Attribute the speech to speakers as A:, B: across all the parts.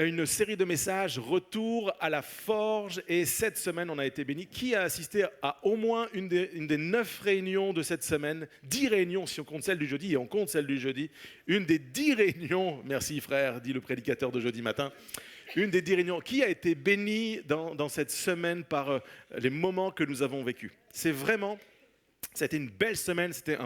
A: une série de messages, retour à la forge, et cette semaine on a été bénis. Qui a assisté à au moins une des 9 réunions de cette semaine? 10 réunions si on compte celle du jeudi, et on compte celle du jeudi. Une des 10 réunions, merci frère, dit le prédicateur de jeudi matin. Une des 10 réunions. Qui a été béni dans cette semaine par les moments que nous avons vécus? C'est vraiment... C'était une belle semaine, c'était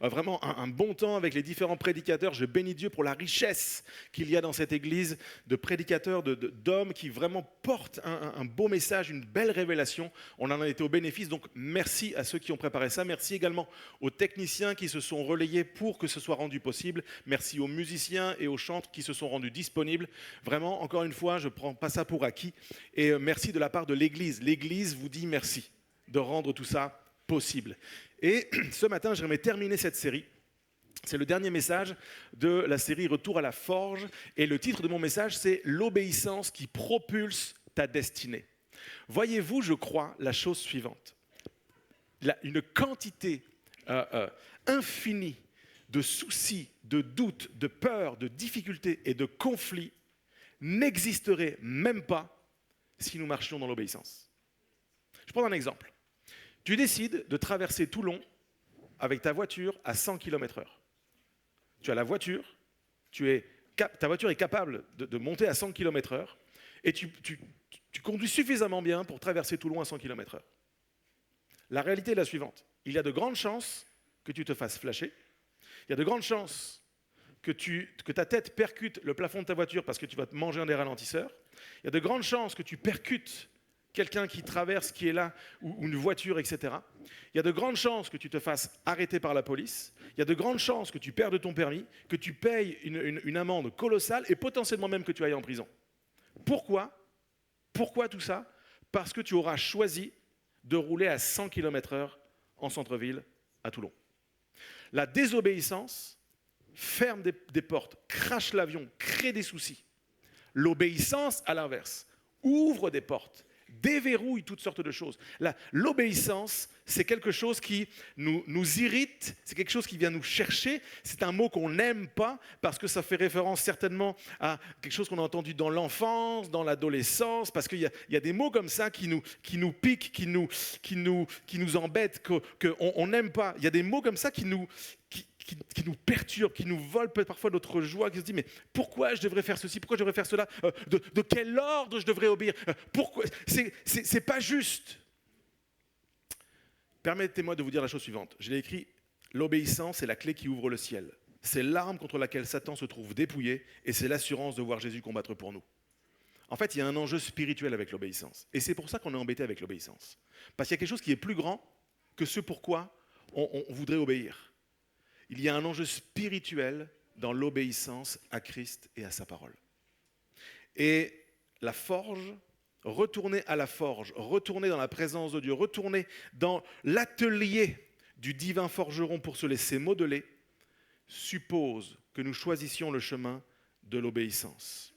A: vraiment un bon temps avec les différents prédicateurs. Je bénis Dieu pour la richesse qu'il y a dans cette église de prédicateurs, d'hommes qui vraiment portent un beau message, une belle révélation. On en a été au bénéfice, donc merci à ceux qui ont préparé ça. Merci également aux techniciens qui se sont relayés pour que ce soit rendu possible. Merci aux musiciens et aux chantres qui se sont rendus disponibles. Vraiment, encore une fois, je ne prends pas ça pour acquis. Et merci de la part de l'église. L'église vous dit merci de rendre tout ça possible. Et ce matin, j'aimerais terminer cette série. C'est le dernier message de la série Retour à la forge. Et le titre de mon message, c'est « L'obéissance qui propulse ta destinée ». Voyez-vous, je crois, la chose suivante. Une quantité infinie de soucis, de doutes, de peurs, de difficultés et de conflits n'existerait même pas si nous marchions dans l'obéissance. Je prends un exemple. Tu décides de traverser Toulon avec ta voiture à 100 km/h. Tu as la voiture, ta voiture est capable de monter à 100 km/h et tu conduis suffisamment bien pour traverser Toulon à 100 km/h. La réalité est la suivante. Il y a de grandes chances que tu te fasses flasher. Il y a de grandes chances que ta tête percute le plafond de ta voiture parce que tu vas te manger un des ralentisseurs. Il y a de grandes chances que tu percutes quelqu'un qui traverse, qui est là, ou une voiture, etc. Il y a de grandes chances que tu te fasses arrêter par la police. Il y a de grandes chances que tu perdes ton permis, que tu payes une amende colossale et potentiellement même que tu ailles en prison. Pourquoi? Pourquoi tout ça? Parce que tu auras choisi de rouler à 100 km/h en centre-ville à Toulon. La désobéissance ferme des portes, crache l'avion, crée des soucis. L'obéissance, à l'inverse, ouvre des portes, déverrouille toutes sortes de choses. L'obéissance, c'est quelque chose qui nous irrite, c'est quelque chose qui vient nous chercher, c'est un mot qu'on n'aime pas parce que ça fait référence certainement à quelque chose qu'on a entendu dans l'enfance, dans l'adolescence, parce qu'il y a des mots comme ça qui nous piquent, qui nous embêtent, qu'on n'aime pas. Il y a des mots comme ça qui nous perturbent, qui nous volent parfois notre joie, qui se dit mais pourquoi je devrais faire ceci, pourquoi je devrais faire cela, de quel ordre je devrais obéir, pourquoi c'est pas juste. Permettez-moi de vous dire la chose suivante. Je l'ai écrit, l'obéissance est la clé qui ouvre le ciel. C'est l'arme contre laquelle Satan se trouve dépouillé et c'est l'assurance de voir Jésus combattre pour nous. En fait, il y a un enjeu spirituel avec l'obéissance. Et c'est pour ça qu'on est embêté avec l'obéissance. Parce qu'il y a quelque chose qui est plus grand que ce pourquoi on voudrait obéir. Il y a un enjeu spirituel dans l'obéissance à Christ et à sa parole. Et la forge, retourner à la forge, retourner dans la présence de Dieu, retourner dans l'atelier du divin forgeron pour se laisser modeler, suppose que nous choisissions le chemin de l'obéissance.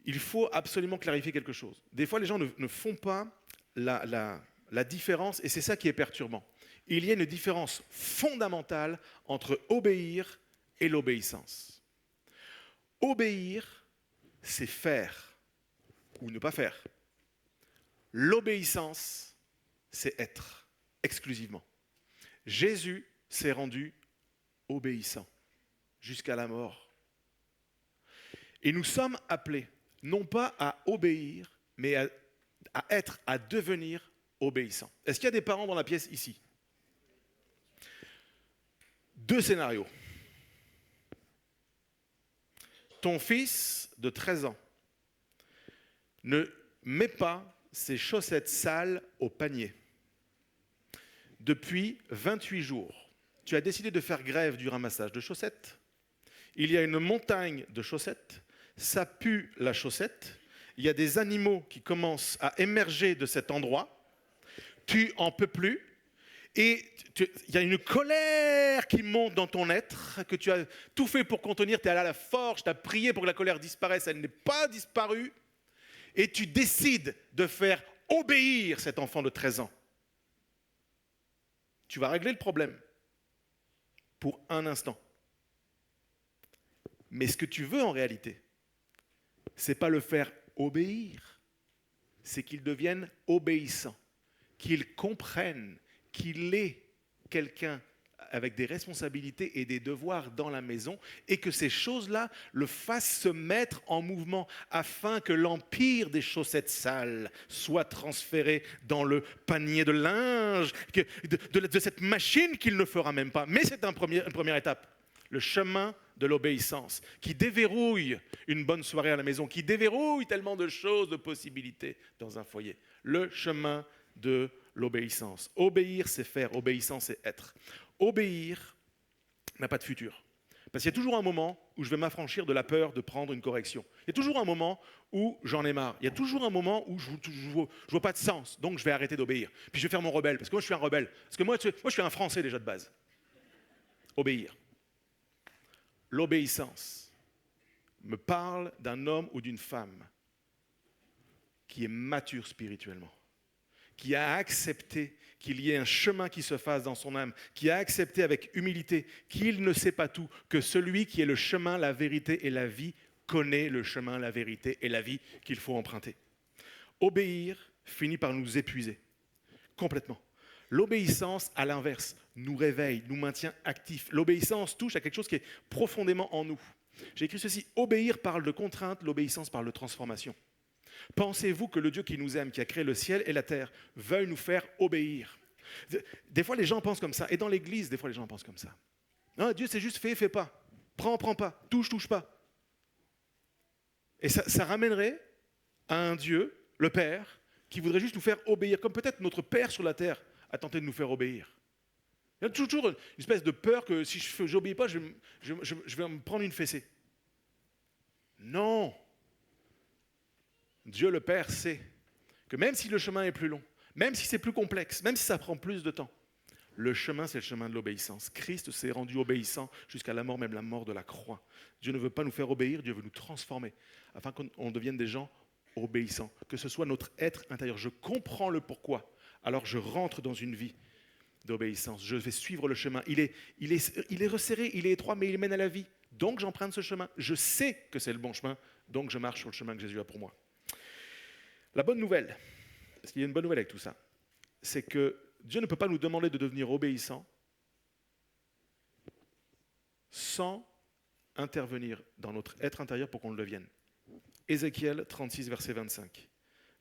A: Il faut absolument clarifier quelque chose. Des fois, les gens ne font pas la différence et c'est ça qui est perturbant. Il y a une différence fondamentale entre obéir et l'obéissance. Obéir, c'est faire ou ne pas faire. L'obéissance, c'est être, exclusivement. Jésus s'est rendu obéissant jusqu'à la mort. Et nous sommes appelés, non pas à obéir, mais à devenir obéissants. Est-ce qu'il y a des parents dans la pièce ici? 2 scénarios. Ton fils de 13 ans ne met pas ses chaussettes sales au panier. Depuis 28 jours, tu as décidé de faire grève du ramassage de chaussettes. Il y a une montagne de chaussettes, ça pue la chaussette, il y a des animaux qui commencent à émerger de cet endroit, tu en peux plus, et il y a une colère qui monte dans ton être, que tu as tout fait pour contenir, tu es allé à la forge, tu as prié pour que la colère disparaisse, elle n'est pas disparue, et tu décides de faire obéir cet enfant de 13 ans. Tu vas régler le problème pour un instant. Mais ce que tu veux en réalité, c'est pas le faire obéir, c'est qu'il devienne obéissant, qu'il comprenne qu'il est quelqu'un avec des responsabilités et des devoirs dans la maison, et que ces choses-là le fassent se mettre en mouvement afin que l'empire des chaussettes sales soit transféré dans le panier de linge, de cette machine qu'il ne fera même pas. Mais c'est une première étape, le chemin de l'obéissance, qui déverrouille une bonne soirée à la maison, qui déverrouille tellement de choses, de possibilités dans un foyer. Le chemin de l'obéissance. Obéir, c'est faire. Obéissance, c'est être. Obéir n'a pas de futur. Parce qu'il y a toujours un moment où je vais m'affranchir de la peur de prendre une correction. Il y a toujours un moment où j'en ai marre. Il y a toujours un moment où je ne vois pas de sens. Donc je vais arrêter d'obéir. Puis je vais faire mon rebelle. Parce que moi, je suis un rebelle. Parce que moi je suis un Français déjà de base. Obéir. L'obéissance me parle d'un homme ou d'une femme qui est mature spirituellement, qui a accepté qu'il y ait un chemin qui se fasse dans son âme, qui a accepté avec humilité qu'il ne sait pas tout, que celui qui est le chemin, la vérité et la vie connaît le chemin, la vérité et la vie qu'il faut emprunter. Obéir finit par nous épuiser complètement. L'obéissance, à l'inverse, nous réveille, nous maintient actifs. L'obéissance touche à quelque chose qui est profondément en nous. J'ai écrit ceci, obéir parle de contrainte, l'obéissance parle de transformation. Pensez-vous que le Dieu qui nous aime, qui a créé le ciel et la terre, veuille nous faire obéir? Des fois, les gens pensent comme ça. Et dans l'église, des fois, les gens pensent comme ça. Non, Dieu, c'est juste fais pas. Prends pas. Touche pas. Et ça ramènerait à un Dieu, le Père, qui voudrait juste nous faire obéir, comme peut-être notre Père sur la terre a tenté de nous faire obéir. Il y a toujours une espèce de peur que si je n'obéis pas, je vais me prendre une fessée. Non. Dieu le Père sait que même si le chemin est plus long, même si c'est plus complexe, même si ça prend plus de temps, le chemin, c'est le chemin de l'obéissance. Christ s'est rendu obéissant jusqu'à la mort, même la mort de la croix. Dieu ne veut pas nous faire obéir, Dieu veut nous transformer, afin qu'on devienne des gens obéissants, que ce soit notre être intérieur. Je comprends le pourquoi, alors je rentre dans une vie d'obéissance. Je vais suivre le chemin. Il est resserré, il est étroit, mais il mène à la vie. Donc j'emprunte ce chemin. Je sais que c'est le bon chemin, donc je marche sur le chemin que Jésus a pour moi. La bonne nouvelle, parce qu'il y a une bonne nouvelle avec tout ça, c'est que Dieu ne peut pas nous demander de devenir obéissants sans intervenir dans notre être intérieur pour qu'on le devienne. Ézéchiel 36, verset 25.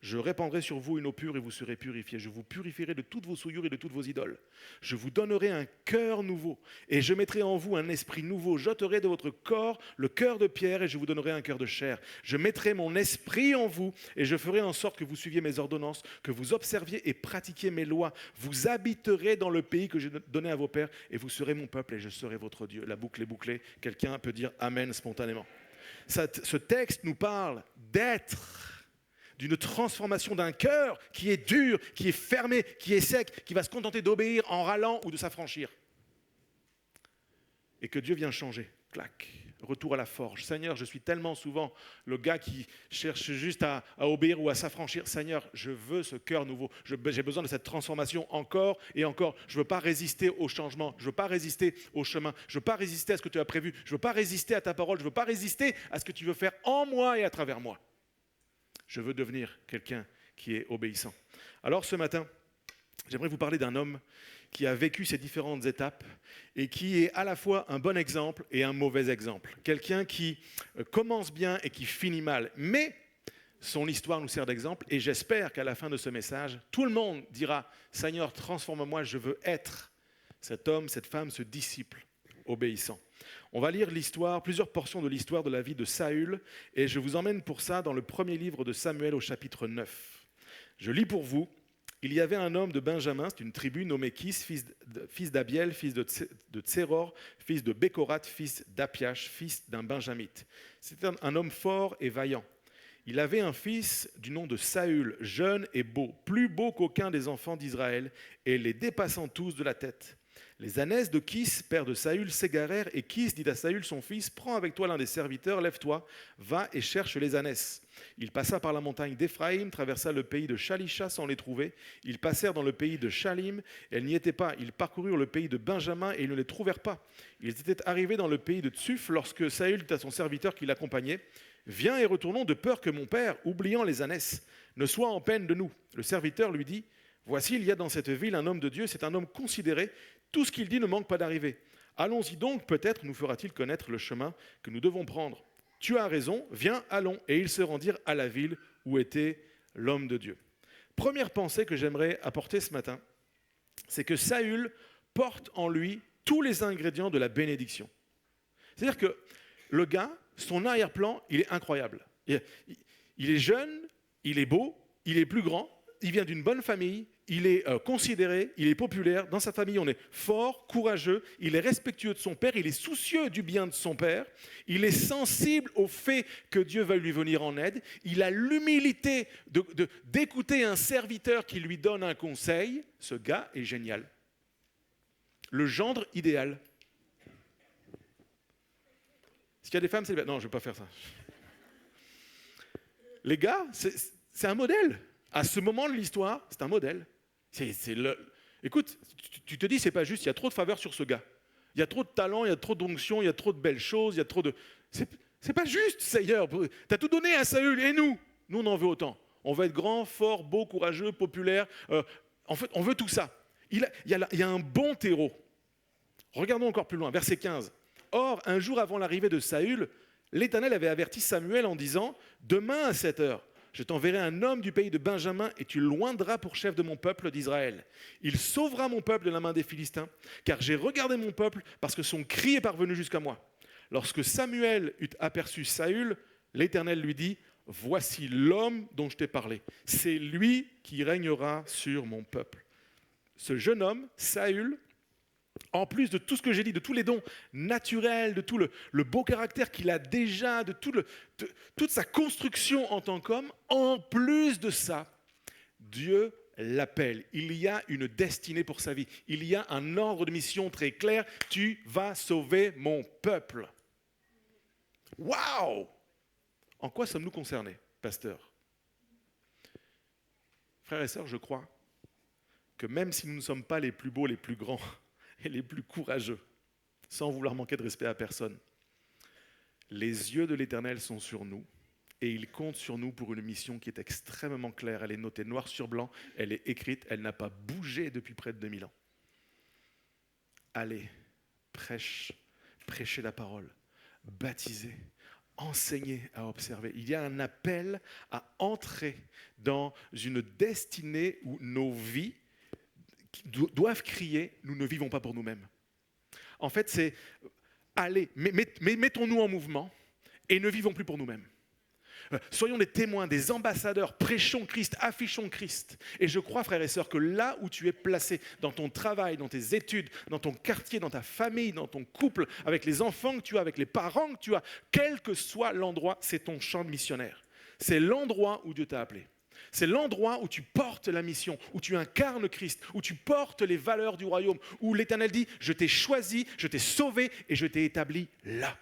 A: Je répandrai sur vous une eau pure et vous serez purifiés. Je vous purifierai de toutes vos souillures et de toutes vos idoles. Je vous donnerai un cœur nouveau et je mettrai en vous un esprit nouveau. J'ôterai de votre corps le cœur de pierre et je vous donnerai un cœur de chair. Je mettrai mon esprit en vous et je ferai en sorte que vous suiviez mes ordonnances, que vous observiez et pratiquiez mes lois. Vous habiterez dans le pays que j'ai donné à vos pères et vous serez mon peuple et je serai votre Dieu. La boucle est bouclée. Quelqu'un peut dire Amen spontanément. Ce texte nous parle d'être, d'une transformation d'un cœur qui est dur, qui est fermé, qui est sec, qui va se contenter d'obéir en râlant ou de s'affranchir. Et que Dieu vient changer. Clac, retour à la forge. Seigneur, je suis tellement souvent le gars qui cherche juste à obéir ou à s'affranchir. Seigneur, je veux ce cœur nouveau. J'ai besoin de cette transformation encore et encore. Je ne veux pas résister au changement. Je ne veux pas résister au chemin. Je ne veux pas résister à ce que tu as prévu. Je ne veux pas résister à ta parole. Je ne veux pas résister à ce que tu veux faire en moi et à travers moi. Je veux devenir quelqu'un qui est obéissant. Alors ce matin, j'aimerais vous parler d'un homme qui a vécu ces différentes étapes et qui est à la fois un bon exemple et un mauvais exemple. Quelqu'un qui commence bien et qui finit mal. Mais son histoire nous sert d'exemple et j'espère qu'à la fin de ce message, tout le monde dira « Seigneur, transforme-moi, je veux être cet homme, cette femme, ce disciple obéissant ». On va lire l'histoire, plusieurs portions de l'histoire de la vie de Saül, et je vous emmène pour ça dans le premier livre de Samuel au chapitre 9. Je lis pour vous. Il y avait un homme de Benjamin, c'est une tribu nommé Kis, fils d'Abiel, fils de Tséror, fils de Bécorat, fils d'Apiach, fils d'un Benjamite. C'était un homme fort et vaillant. Il avait un fils du nom de Saül, jeune et beau, plus beau qu'aucun des enfants d'Israël, et les dépassant tous de la tête. Les ânesses de Kis, père de Saül, s'égarèrent, et Kis dit à Saül son fils, « Prends avec toi l'un des serviteurs, lève-toi, va et cherche les ânesses. » Il passa par la montagne d'Éphraïm, traversa le pays de Shalisha sans les trouver. Ils passèrent dans le pays de Shalim, et elles n'y étaient pas. Ils parcoururent le pays de Benjamin, et ils ne les trouvèrent pas. Ils étaient arrivés dans le pays de Tsuf, lorsque Saül dit à son serviteur qui l'accompagnait, « Viens et retournons de peur que mon père, oubliant les ânesses, ne soit en peine de nous. Le serviteur lui dit, voici, il y a dans cette ville un homme de Dieu, c'est un homme considéré, tout ce qu'il dit ne manque pas d'arriver. Allons-y donc, peut-être nous fera-t-il connaître le chemin que nous devons prendre. Tu as raison, viens, allons. Et ils se rendirent à la ville où était l'homme de Dieu. Première pensée que j'aimerais apporter ce matin, c'est que Saül porte en lui tous les ingrédients de la bénédiction. C'est-à-dire que le gars, son arrière-plan, il est incroyable. Il est jeune, il est beau, il est plus grand, il vient d'une bonne famille, il est considéré, il est populaire. Dans sa famille, on est fort, courageux, il est respectueux de son père, il est soucieux du bien de son père, il est sensible au fait que Dieu va lui venir en aide, il a l'humilité d'écouter un serviteur qui lui donne un conseil. Ce gars est génial. Le gendre idéal. Est-ce qu'il y a des femmes célibataires? Non, je ne vais pas faire ça. Les gars, c'est un modèle. À ce moment de l'histoire, c'est un modèle. Écoute, tu te dis, c'est pas juste, il y a trop de faveur sur ce gars. Il y a trop de talent, il y a trop d'onction, il y a trop de belles choses, il y a trop de... C'est pas juste, Seigneur. Tu as tout donné à Saül, et nous? Nous, on en veut autant. On veut être grand, fort, beau, courageux, populaire. En fait, on veut tout ça. Il y a un bon terreau. Regardons encore plus loin, verset 15. Or, un jour avant l'arrivée de Saül, l'Éternel avait averti Samuel en disant « Demain à 7 heures, je t'enverrai un homme du pays de Benjamin et tu l'oindras pour chef de mon peuple d'Israël. Il sauvera mon peuple de la main des Philistins, car j'ai regardé mon peuple parce que son cri est parvenu jusqu'à moi. » Lorsque Samuel eut aperçu Saül, l'Éternel lui dit « Voici l'homme dont je t'ai parlé. C'est lui qui régnera sur mon peuple. » Ce jeune homme, Saül, en plus de tout ce que j'ai dit, de tous les dons naturels, de tout le beau caractère qu'il a déjà, de toute sa construction en tant qu'homme, en plus de ça, Dieu l'appelle. Il y a une destinée pour sa vie. Il y a un ordre de mission très clair. Tu vas sauver mon peuple. Waouh! En quoi sommes-nous concernés, pasteur? Frères et sœurs, je crois que même si nous ne sommes pas les plus beaux, les plus grands, et les plus courageux, sans vouloir manquer de respect à personne. Les yeux de l'Éternel sont sur nous et il compte sur nous pour une mission qui est extrêmement claire. Elle est notée noir sur blanc, elle est écrite, elle n'a pas bougé depuis près de 2000 ans. Allez, prêchez la parole, baptisez, enseignez à observer. Il y a un appel à entrer dans une destinée où nos vies doivent crier, nous ne vivons pas pour nous-mêmes. En fait, c'est, allez, mettons-nous en mouvement et ne vivons plus pour nous-mêmes. Soyons des témoins, des ambassadeurs, prêchons Christ, affichons Christ. Et je crois, frères et sœurs, que là où tu es placé, dans ton travail, dans tes études, dans ton quartier, dans ta famille, dans ton couple, avec les enfants que tu as, avec les parents que tu as, quel que soit l'endroit, c'est ton champ de missionnaire. C'est l'endroit où Dieu t'a appelé. C'est l'endroit où tu portes la mission, où tu incarnes Christ, où tu portes les valeurs du royaume, où l'Éternel dit « Je t'ai choisi, je t'ai sauvé et je t'ai établi là. »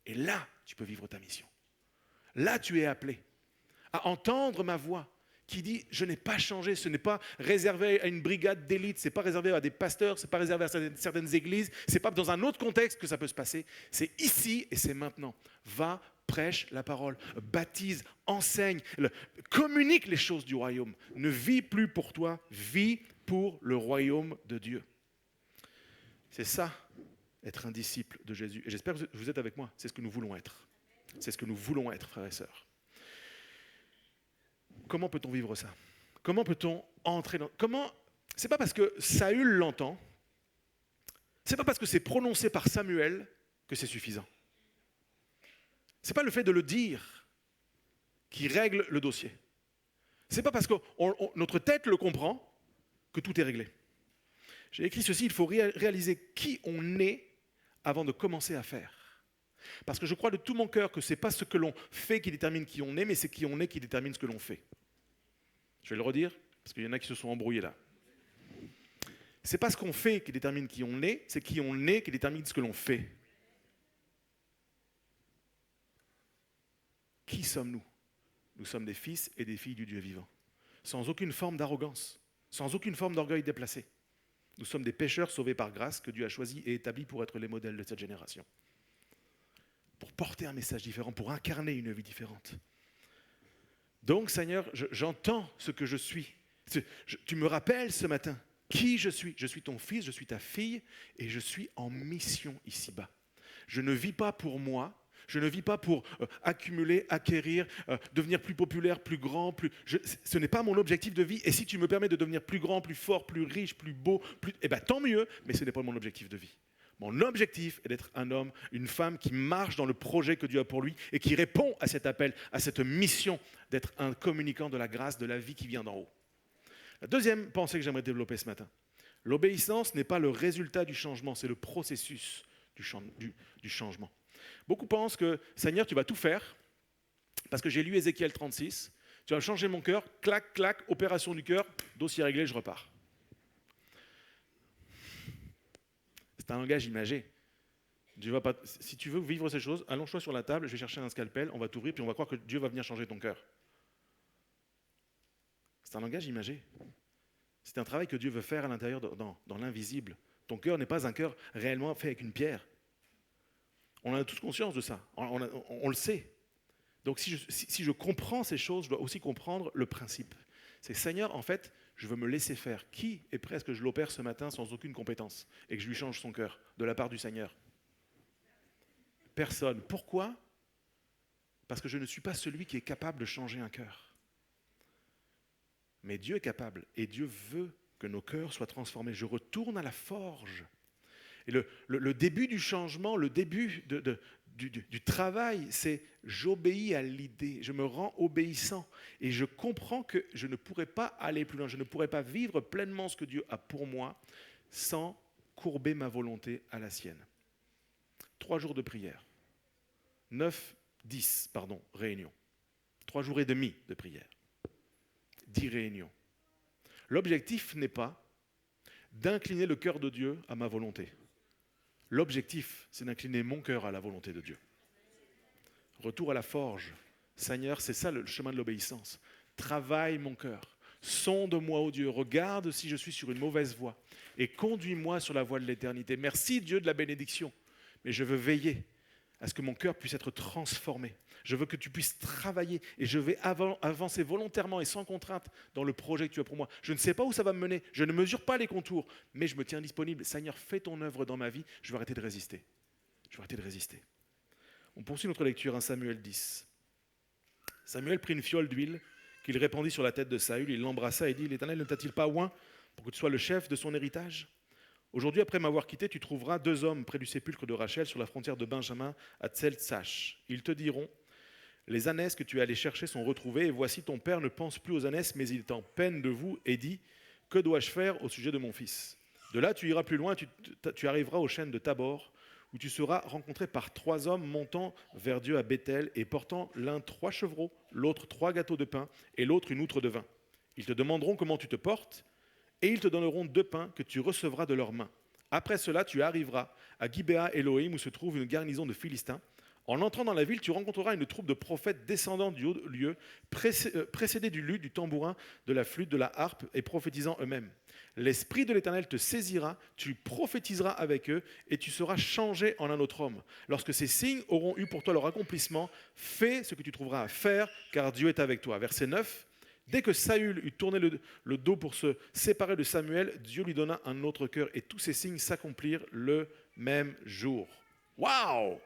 A: Et là, tu peux vivre ta mission. Là, tu es appelé à entendre ma voix qui dit « Je n'ai pas changé, ce n'est pas réservé à une brigade d'élite, ce n'est pas réservé à des pasteurs, ce n'est pas réservé à certaines églises, ce n'est pas dans un autre contexte que ça peut se passer, c'est ici et c'est maintenant. Va, prêche la parole, baptise, enseigne, communique les choses du royaume. Ne vis plus pour toi, vis pour le royaume de Dieu. C'est ça, être un disciple de Jésus. Et j'espère que vous êtes avec moi, c'est ce que nous voulons être. C'est ce que nous voulons être, frères et sœurs. Comment peut-on vivre ça? Comment peut-on entrer dans... C'est pas parce que Saül l'entend, c'est pas parce que c'est prononcé par Samuel que c'est suffisant. C'est pas le fait de le dire qui règle le dossier. C'est pas parce que notre tête le comprend que tout est réglé. J'ai écrit ceci, il faut réaliser qui on est avant de commencer à faire. Parce que je crois de tout mon cœur que ce n'est pas ce que l'on fait qui détermine qui on est, mais c'est qui on est qui détermine ce que l'on fait. Je vais le redire, parce qu'il y en a qui se sont embrouillés là. Ce n'est pas ce qu'on fait qui détermine qui on est, c'est qui on est qui détermine ce que l'on fait. Qui sommes-nous? Nous sommes des fils et des filles du Dieu vivant, sans aucune forme d'arrogance, sans aucune forme d'orgueil déplacé. Nous sommes des pécheurs sauvés par grâce que Dieu a choisis et établis pour être les modèles de cette génération. pour porter un message différent, pour incarner une vie différente. Donc, Seigneur, j'entends ce que je suis. Tu me rappelles ce matin qui je suis. Je suis ton fils, je suis ta fille, et je suis en mission ici-bas. Je ne vis pas pour moi, je ne vis pas pour accumuler, acquérir, devenir plus populaire, plus grand. Ce n'est pas mon objectif de vie. Et si tu me permets de devenir plus grand, plus fort, plus riche, plus beau, eh ben, tant mieux, mais ce n'est pas mon objectif de vie. Mon objectif est d'être un homme, une femme qui marche dans le projet que Dieu a pour lui et qui répond à cet appel, à cette mission d'être un communicant de la grâce, de la vie qui vient d'en haut. La deuxième pensée que j'aimerais développer ce matin, l'obéissance n'est pas le résultat du changement, c'est le processus du changement. Beaucoup pensent que, Seigneur, tu vas tout faire, parce que j'ai lu Ézéchiel 36, tu vas changer mon cœur, clac, clac, opération du cœur, dossier réglé, je repars. C'est un langage imagé. Dieu va pas, si tu veux vivre ces choses, allonge-toi sur la table, je vais chercher un scalpel, on va t'ouvrir, puis on va croire que Dieu va venir changer ton cœur. C'est un langage imagé. C'est un travail que Dieu veut faire à l'intérieur, dans l'invisible. Ton cœur n'est pas un cœur réellement fait avec une pierre. On a tous conscience de ça, on le sait. Donc si je comprends ces choses, je dois aussi comprendre le principe. C'est Seigneur, en fait, je veux me laisser faire. Qui est prêt à ce que je l'opère ce matin sans aucune compétence et que je lui change son cœur de la part du Seigneur? Personne. Pourquoi? Parce que je ne suis pas celui qui est capable de changer un cœur. Mais Dieu est capable et Dieu veut que nos cœurs soient transformés. Je retourne à la forge. Et le début du changement, le début du travail, c'est j'obéis à l'idée, je me rends obéissant et je comprends que je ne pourrais pas aller plus loin, je ne pourrais pas vivre pleinement ce que Dieu a pour moi sans courber ma volonté à la sienne. 3 jours de prière, 10 réunions, 3 jours et demi de prière, 10 réunions. L'objectif n'est pas d'incliner le cœur de Dieu à ma volonté. L'objectif, c'est d'incliner mon cœur à la volonté de Dieu. Retour à la forge. Seigneur, c'est ça le chemin de l'obéissance. Travaille mon cœur. Sonde-moi, ô Dieu. Regarde si je suis sur une mauvaise voie. Et conduis-moi sur la voie de l'éternité. Merci Dieu de la bénédiction. Mais je veux veiller à ce que mon cœur puisse être transformé. Je veux que tu puisses travailler et je vais avancer volontairement et sans contrainte dans le projet que tu as pour moi. Je ne sais pas où ça va me mener, je ne mesure pas les contours, mais je me tiens disponible. Seigneur, fais ton œuvre dans ma vie, je vais arrêter de résister. Je vais arrêter de résister. On poursuit notre lecture, 1 Samuel 10. Samuel prit une fiole d'huile qu'il répandit sur la tête de Saül, il l'embrassa et dit, l'Éternel ne t'a-t-il pas oint pour que tu sois le chef de son héritage ? Aujourd'hui, après m'avoir quitté, tu trouveras 2 hommes près du sépulcre de Rachel sur la frontière de Benjamin à Tseltsash. Ils te diront, les ânesses que tu es allé chercher sont retrouvées, et voici ton père ne pense plus aux ânesses, mais il est en peine de vous et dit, que dois-je faire au sujet de mon fils ? De là, tu iras plus loin, tu arriveras aux chênes de Tabor, où tu seras rencontré par 3 hommes montant vers Dieu à Béthel et portant l'un 3 chevreaux, l'autre 3 gâteaux de pain et l'autre une outre de vin. Ils te demanderont comment tu te portes, et ils te donneront 2 pains que tu recevras de leurs mains. Après cela, tu arriveras à Gibéa Elohim, où se trouve une garnison de Philistins. En entrant dans la ville, tu rencontreras une troupe de prophètes descendant du haut lieu, précédés du luth, du tambourin, de la flûte, de la harpe, et prophétisant eux-mêmes. L'Esprit de l'Éternel te saisira, tu prophétiseras avec eux, et tu seras changé en un autre homme. Lorsque ces signes auront eu pour toi leur accomplissement, fais ce que tu trouveras à faire, car Dieu est avec toi. Verset 9. Dès que Saül eut tourné le dos pour se séparer de Samuel, Dieu lui donna un autre cœur, et tous ces signes s'accomplirent le même jour. Waouh!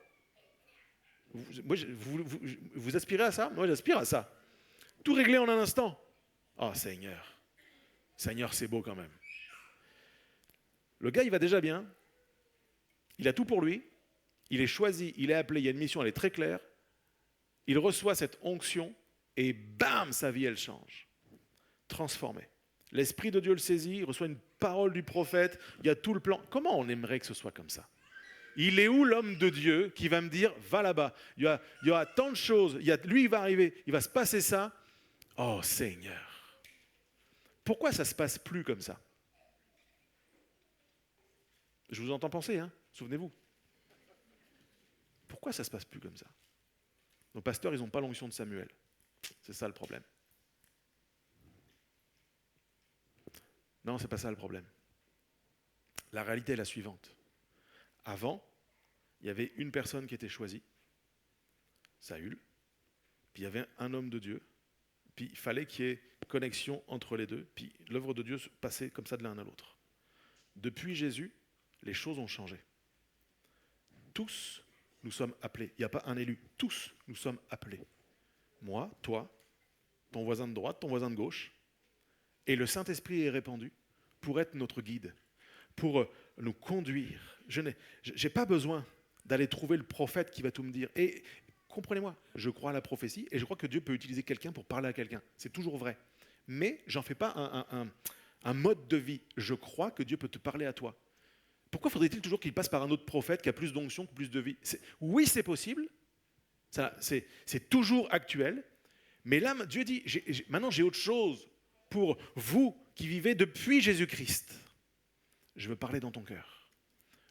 A: Vous aspirez à ça? Moi, j'aspire à ça. Tout réglé en un instant. Oh, Seigneur. Seigneur, c'est beau quand même. Le gars, il va déjà bien. Il a tout pour lui. Il est choisi, il est appelé, il y a une mission, elle est très claire. Il reçoit cette onction et bam, sa vie, elle change. Transformée. L'Esprit de Dieu le saisit, il reçoit une parole du prophète, il y a tout le plan. Comment on aimerait que ce soit comme ça? Il est où l'homme de Dieu qui va me dire, va là-bas, il y aura tant de choses, lui il va arriver, il va se passer ça. Oh Seigneur, pourquoi ça ne se passe plus comme ça? Je vous entends penser, hein? Souvenez-vous. Pourquoi ça ne se passe plus comme ça? Nos pasteurs, ils n'ont pas l'onction de Samuel. C'est ça le problème. Non, ce n'est pas ça le problème. La réalité est la suivante. Avant, il y avait une personne qui était choisie, Saül, puis il y avait un homme de Dieu, puis il fallait qu'il y ait connexion entre les deux, puis l'œuvre de Dieu se passait comme ça de l'un à l'autre. Depuis Jésus, les choses ont changé. Tous, nous sommes appelés. Il n'y a pas un élu. Tous, nous sommes appelés. Moi, toi, ton voisin de droite, ton voisin de gauche. Et le Saint-Esprit est répandu pour être notre guide, pour nous conduire. Je n'ai pas besoin d'aller trouver le prophète qui va tout me dire. Et comprenez-moi, je crois à la prophétie et je crois que Dieu peut utiliser quelqu'un pour parler à quelqu'un. C'est toujours vrai. Mais j'en fais pas un mode de vie. Je crois que Dieu peut te parler à toi. Pourquoi faudrait-il toujours qu'il passe par un autre prophète qui a plus d'onction, plus de vie? Oui, c'est possible. C'est toujours actuel. Mais là, Dieu dit, maintenant j'ai autre chose pour vous qui vivez depuis Jésus-Christ. Je veux parler dans ton cœur.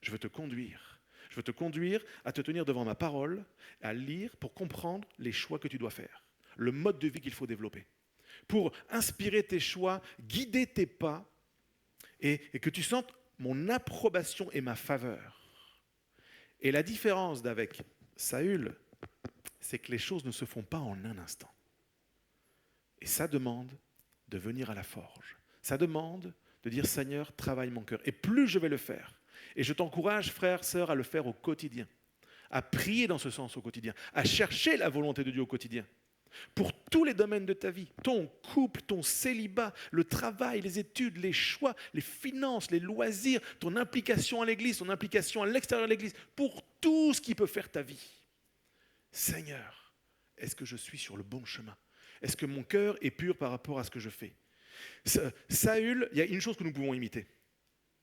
A: Je veux te conduire. Je veux te conduire à te tenir devant ma parole, à lire pour comprendre les choix que tu dois faire, le mode de vie qu'il faut développer, pour inspirer tes choix, guider tes pas et que tu sentes mon approbation et ma faveur. Et la différence d'avec Saül, c'est que les choses ne se font pas en un instant. Et ça demande de venir à la forge. Ça demande de dire, Seigneur, travaille mon cœur. Et plus je vais le faire, et je t'encourage, frère, sœur, à le faire au quotidien, à prier dans ce sens au quotidien, à chercher la volonté de Dieu au quotidien, pour tous les domaines de ta vie, ton couple, ton célibat, le travail, les études, les choix, les finances, les loisirs, ton implication à l'église, ton implication à l'extérieur de l'église, pour tout ce qui peut faire ta vie. Seigneur, est-ce que je suis sur le bon chemin? Est-ce que mon cœur est pur par rapport à ce que je fais? Saül, il y a une chose que nous pouvons imiter.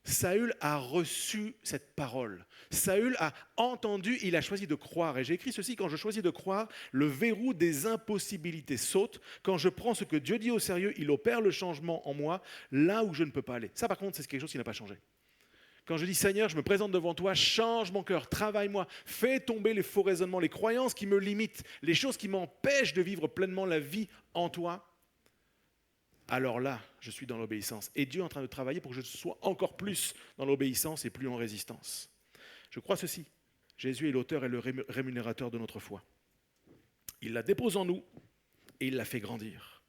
A: Saül a reçu cette parole. Saül a entendu, il a choisi de croire. Et j'ai écrit ceci, quand je choisis de croire, le verrou des impossibilités saute. Quand je prends ce que Dieu dit au sérieux, il opère le changement en moi, là où je ne peux pas aller. Ça par contre, c'est quelque chose qui n'a pas changé. Quand je dis Seigneur, je me présente devant toi, change mon cœur, travaille-moi, fais tomber les faux raisonnements, les croyances qui me limitent, les choses qui m'empêchent de vivre pleinement la vie en toi, alors là, je suis dans l'obéissance. Et Dieu est en train de travailler pour que je sois encore plus dans l'obéissance et plus en résistance. Je crois ceci, Jésus est l'auteur et le rémunérateur de notre foi. Il la dépose en nous et il la fait grandir.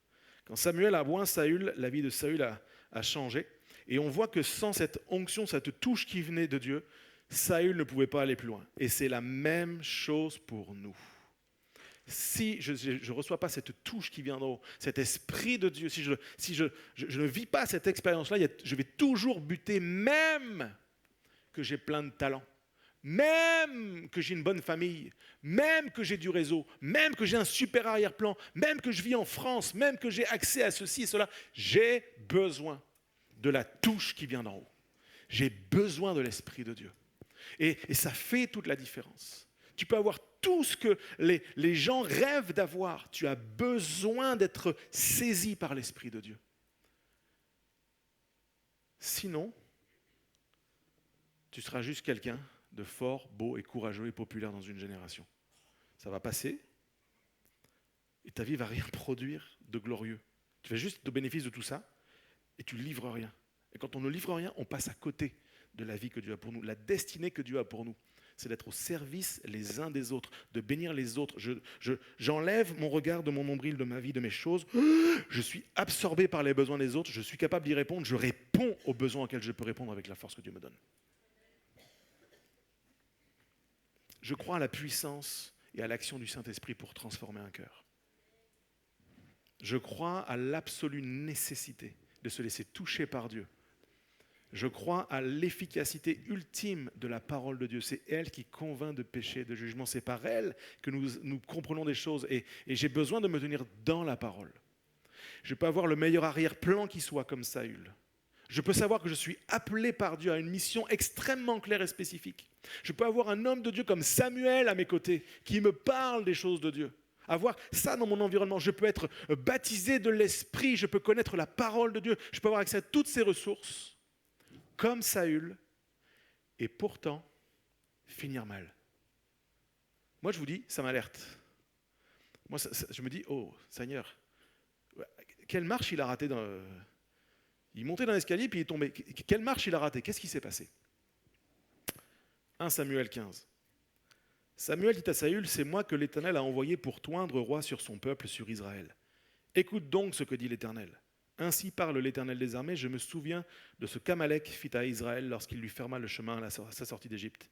A: Quand Samuel a oint Saül, la vie de Saül a changé. Et on voit que sans cette onction, cette touche qui venait de Dieu, Saül ne pouvait pas aller plus loin. Et c'est la même chose pour nous. Si je ne reçois pas cette touche qui vient d'en haut, cet esprit de Dieu, si je ne vis pas cette expérience-là, je vais toujours buter, même que j'ai plein de talents, même que j'ai une bonne famille, même que j'ai du réseau, même que j'ai un super arrière-plan, même que je vis en France, même que j'ai accès à ceci et cela, j'ai besoin de la touche qui vient d'en haut. J'ai besoin de l'Esprit de Dieu. Et ça fait toute la différence. Tu peux avoir tout ce que les gens rêvent d'avoir. Tu as besoin d'être saisi par l'Esprit de Dieu. Sinon, tu seras juste quelqu'un de fort, beau et courageux et populaire dans une génération. Ça va passer et ta vie ne va rien produire de glorieux. Tu fais juste au bénéfice de tout ça et tu ne livres rien. Et quand on ne livre rien, on passe à côté de la vie que Dieu a pour nous, la destinée que Dieu a pour nous. C'est d'être au service les uns des autres, de bénir les autres. J'enlève mon regard de mon nombril, de ma vie, de mes choses. Je suis absorbé par les besoins des autres. Je suis capable d'y répondre. Je réponds aux besoins auxquels je peux répondre avec la force que Dieu me donne. Je crois à la puissance et à l'action du Saint-Esprit pour transformer un cœur. Je crois à l'absolue nécessité de se laisser toucher par Dieu. Je crois à l'efficacité ultime de la parole de Dieu. C'est elle qui convainc de péché, de jugement. C'est par elle que nous comprenons des choses. Et j'ai besoin de me tenir dans la parole. Je peux avoir le meilleur arrière-plan qui soit comme Saül. Je peux savoir que je suis appelé par Dieu à une mission extrêmement claire et spécifique. Je peux avoir un homme de Dieu comme Samuel à mes côtés qui me parle des choses de Dieu. Avoir ça dans mon environnement. Je peux être baptisé de l'Esprit. Je peux connaître la parole de Dieu. Je peux avoir accès à toutes ces ressources. Comme Saül, et pourtant finir mal. Moi, je vous dis, ça m'alerte. Moi, je me dis, oh, Seigneur, quelle marche il a raté Il montait dans l'escalier, puis il est tombé. Quelle marche il a raté? Qu'est-ce qui s'est passé? 1 Samuel 15. Samuel dit à Saül, c'est moi que l'Éternel a envoyé pour toindre roi sur son peuple, sur Israël. Écoute donc ce que dit l'Éternel. Ainsi parle l'Éternel des armées, je me souviens de ce qu'Amalek fit à Israël lorsqu'il lui ferma le chemin à sa sortie d'Égypte.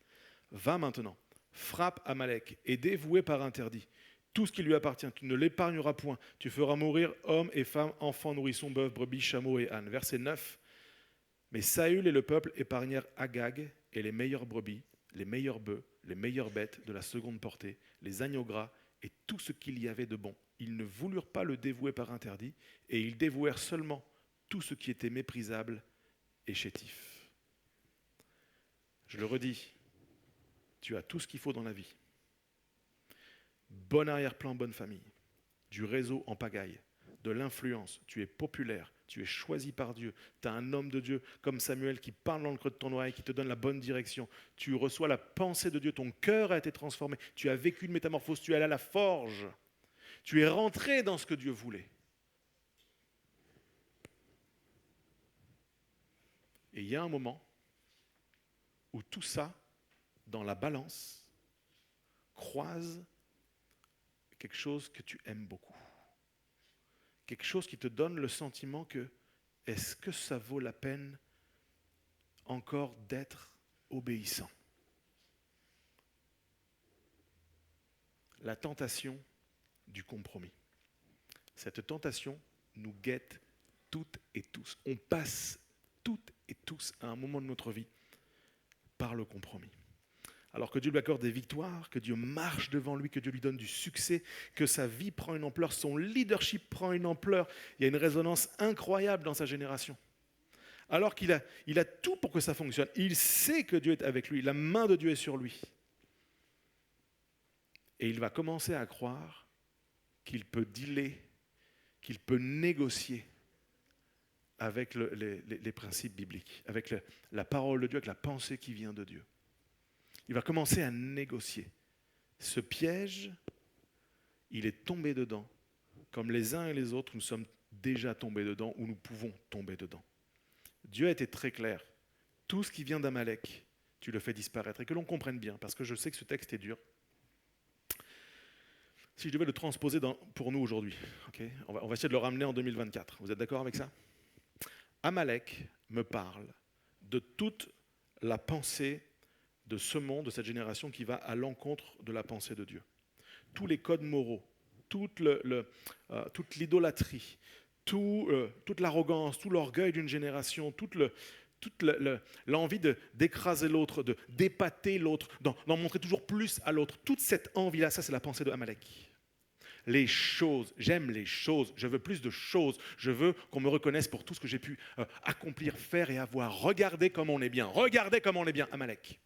A: Va maintenant, frappe Amalek et dévoué par interdit. Tout ce qui lui appartient, tu ne l'épargneras point. Tu feras mourir hommes et femmes, enfants, nourrissons, bœufs, brebis, chameaux et ânes. Verset 9. Mais Saül et le peuple épargnèrent Agag et les meilleures brebis, les meilleurs bœufs, les meilleures bêtes de la seconde portée, les agneaux gras et tout ce qu'il y avait de bon. Ils ne voulurent pas le dévouer par interdit, et ils dévouèrent seulement tout ce qui était méprisable et chétif. Je le redis, tu as tout ce qu'il faut dans la vie. Bon arrière-plan, bonne famille, du réseau en pagaille, de l'influence, tu es populaire, tu es choisi par Dieu, tu as un homme de Dieu comme Samuel qui parle dans le creux de ton oreille, qui te donne la bonne direction, tu reçois la pensée de Dieu, ton cœur a été transformé, tu as vécu une métamorphose, tu es allé à la forge, tu es rentré dans ce que Dieu voulait. Et il y a un moment où tout ça, dans la balance, croise quelque chose que tu aimes beaucoup. Quelque chose qui te donne le sentiment que est-ce que ça vaut la peine encore d'être obéissant? La tentation du compromis. Cette tentation nous guette toutes et tous. On passe toutes et tous à un moment de notre vie par le compromis. Alors que Dieu lui accorde des victoires, que Dieu marche devant lui, que Dieu lui donne du succès, que sa vie prend une ampleur, son leadership prend une ampleur. Il y a une résonance incroyable dans sa génération. Alors qu'il a tout pour que ça fonctionne. Il sait que Dieu est avec lui, la main de Dieu est sur lui. Et il va commencer à croire qu'il peut dealer, qu'il peut négocier avec les principes bibliques, avec la parole de Dieu, avec la pensée qui vient de Dieu. Il va commencer à négocier. Ce piège, il est tombé dedans, comme les uns et les autres, nous sommes déjà tombés dedans ou nous pouvons tomber dedans. Dieu a été très clair. Tout ce qui vient d'Amalek, tu le fais disparaître. Et que l'on comprenne bien, parce que je sais que ce texte est dur. Si je devais le transposer pour nous aujourd'hui, okay, on va essayer de le ramener en 2024. Vous êtes d'accord avec ça? Amalek me parle de toute la pensée de ce monde, de cette génération qui va à l'encontre de la pensée de Dieu. Tous les codes moraux, toute l'idolâtrie, toute l'arrogance, tout l'orgueil d'une génération, toute l'envie d'écraser l'autre, d'épater l'autre, d'en montrer toujours plus à l'autre. Toute cette envie-là, ça c'est la pensée de Amalek. Les choses, j'aime les choses, je veux plus de choses, je veux qu'on me reconnaisse pour tout ce que j'ai pu accomplir, faire et avoir. Regardez comme on est bien, Amalek.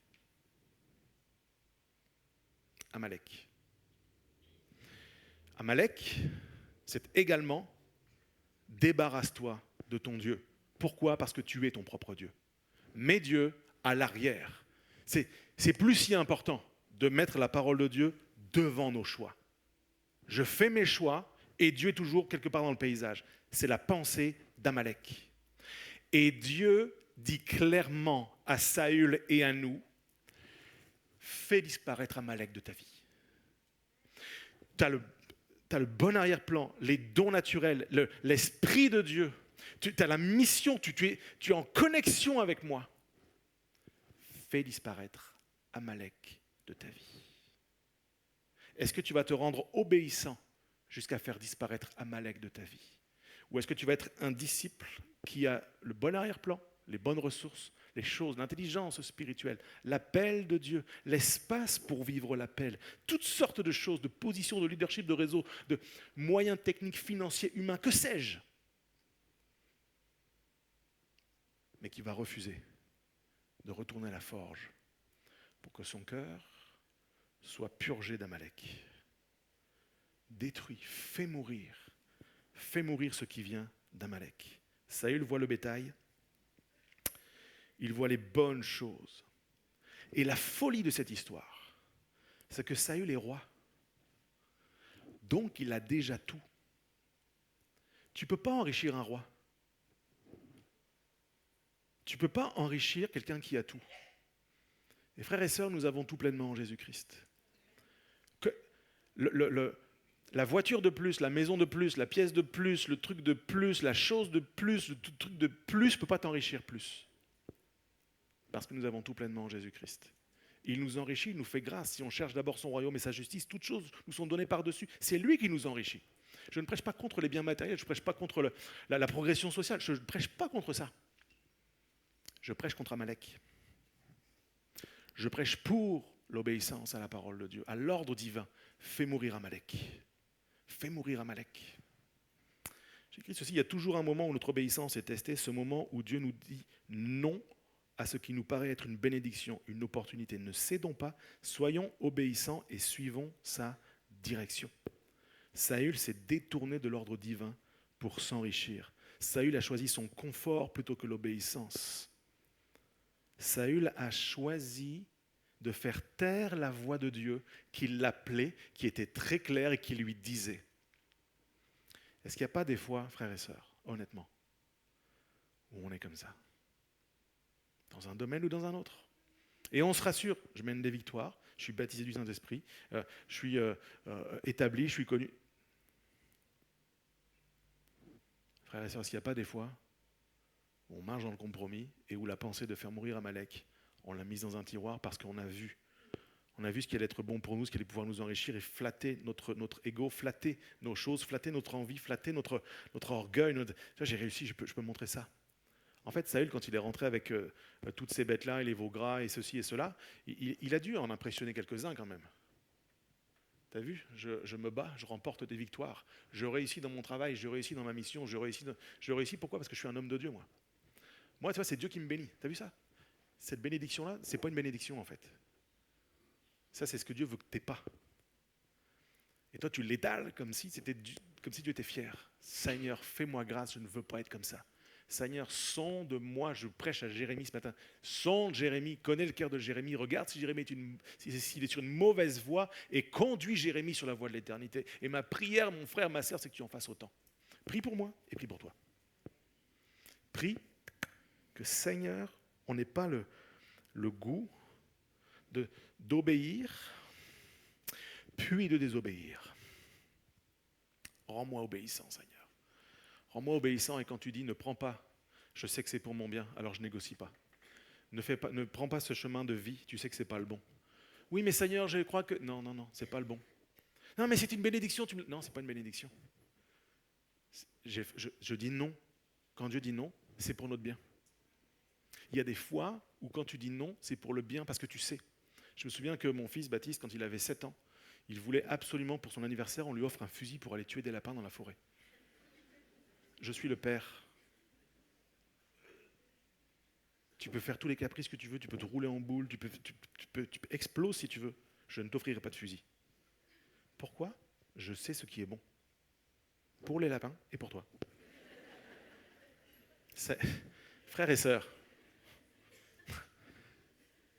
A: Amalek. Amalek, c'est également débarrasse-toi de ton Dieu. Pourquoi? Parce que tu es ton propre Dieu. Mets Dieu à l'arrière. C'est plus si important de mettre la parole de Dieu devant nos choix. Je fais mes choix et Dieu est toujours quelque part dans le paysage. C'est la pensée d'Amalek. Et Dieu dit clairement à Saül et à nous, fais disparaître Amalek de ta vie. Tu as le bon arrière-plan, les dons naturels, l'Esprit de Dieu. Tu as la mission, tu es en connexion avec moi. Fais disparaître Amalek de ta vie. Est-ce que tu vas te rendre obéissant jusqu'à faire disparaître Amalek de ta vie? Ou est-ce que tu vas être un disciple qui a le bon arrière-plan, les bonnes ressources, les choses, l'intelligence spirituelle, l'appel de Dieu, l'espace pour vivre l'appel, toutes sortes de choses, de positions, de leadership, de réseau, de moyens techniques, financiers, humains, que sais-je, mais qui va refuser de retourner à la forge pour que son cœur soit purgé d'Amalek. Détruit, fais mourir ce qui vient d'Amalek. Saül voit le bétail, il voit les bonnes choses. Et la folie de cette histoire, c'est que Saül est roi. Donc il a déjà tout. Tu ne peux pas enrichir un roi. Tu ne peux pas enrichir quelqu'un qui a tout. Et frères et sœurs, nous avons tout pleinement en Jésus-Christ. Le- le- le- la voiture de plus, la maison de plus, la pièce de plus, le truc de plus, la chose de plus, le truc de plus ne peut pas t'enrichir plus. Parce que nous avons tout pleinement en Jésus-Christ. Il nous enrichit, il nous fait grâce. Si on cherche d'abord son royaume et sa justice, toutes choses nous sont données par-dessus. C'est lui qui nous enrichit. Je ne prêche pas contre les biens matériels, je ne prêche pas contre la progression sociale, je ne prêche pas contre ça. Je prêche contre Amalek. Je prêche pour l'obéissance à la parole de Dieu, à l'ordre divin. Fais mourir Amalek. Fais mourir Amalek. J'écris ceci, il y a toujours un moment où notre obéissance est testée, ce moment où Dieu nous dit non à ce qui nous paraît être une bénédiction, une opportunité. Ne cédons pas, soyons obéissants et suivons sa direction. Saül s'est détourné de l'ordre divin pour s'enrichir. Saül a choisi son confort plutôt que l'obéissance. Saül a choisi de faire taire la voix de Dieu qui l'appelait, qui était très claire et qui lui disait. Est-ce qu'il n'y a pas des fois, frères et sœurs, honnêtement, où on est comme ça, dans un domaine ou dans un autre? Et on se rassure, je mène des victoires, je suis baptisé du Saint-Esprit, je suis établi, je suis connu. Frères et sœurs, est-ce qu'il n'y a pas des fois où on marche dans le compromis et où la pensée de faire mourir Amalek, on l'a mise dans un tiroir parce qu'on a vu ce qui allait être bon pour nous, ce qui allait pouvoir nous enrichir et flatter notre ego, flatter nos choses, flatter notre envie, flatter notre orgueil. J'ai réussi, je peux montrer ça. En fait, Saül, quand il est rentré avec toutes ces bêtes-là et les veaux gras et ceci et cela, il a dû en impressionner quelques-uns quand même. T'as vu, je me bats, je remporte des victoires. Je réussis dans mon travail, je réussis dans ma mission, je réussis pourquoi? Parce que je suis un homme de Dieu, moi. Moi, tu vois, c'est Dieu qui me bénit. T'as vu ça? Cette bénédiction-là, c'est pas une bénédiction en fait. Ça, c'est ce que Dieu veut que tu n'aies pas. Et toi, tu l'étales comme si Dieu était fier. Seigneur, fais-moi grâce, je ne veux pas être comme ça. Seigneur, sonde-moi, je prêche à Jérémie ce matin. Sonde Jérémie, connais le cœur de Jérémie, regarde si Jérémie s'il est sur une mauvaise voie et conduis Jérémie sur la voie de l'éternité. Et ma prière, mon frère, ma sœur, c'est que tu en fasses autant. Prie pour moi et prie pour toi. Prie que Seigneur, on n'ait pas le goût d'obéir, puis de désobéir. Rends-moi obéissant, Seigneur. Rends-moi obéissant et quand tu dis ne prends pas, je sais que c'est pour mon bien, alors je ne négocie pas. Ne prends pas ce chemin de vie, tu sais que ce n'est pas le bon. Oui, mais Seigneur, je crois que... Non, c'est pas le bon. Non, mais c'est une bénédiction. Non, c'est pas une bénédiction. Je dis non. Quand Dieu dit non, c'est pour notre bien. Il y a des fois où quand tu dis non, c'est pour le bien parce que tu sais. Je me souviens que mon fils Baptiste, quand il avait 7 ans, il voulait absolument, pour son anniversaire, on lui offre un fusil pour aller tuer des lapins dans la forêt. Je suis le père. Tu peux faire tous les caprices que tu veux, tu peux te rouler en boule, tu peux exploser si tu veux. Je ne t'offrirai pas de fusil. Pourquoi? Je sais ce qui est bon. Pour les lapins et pour toi. Frères et sœurs,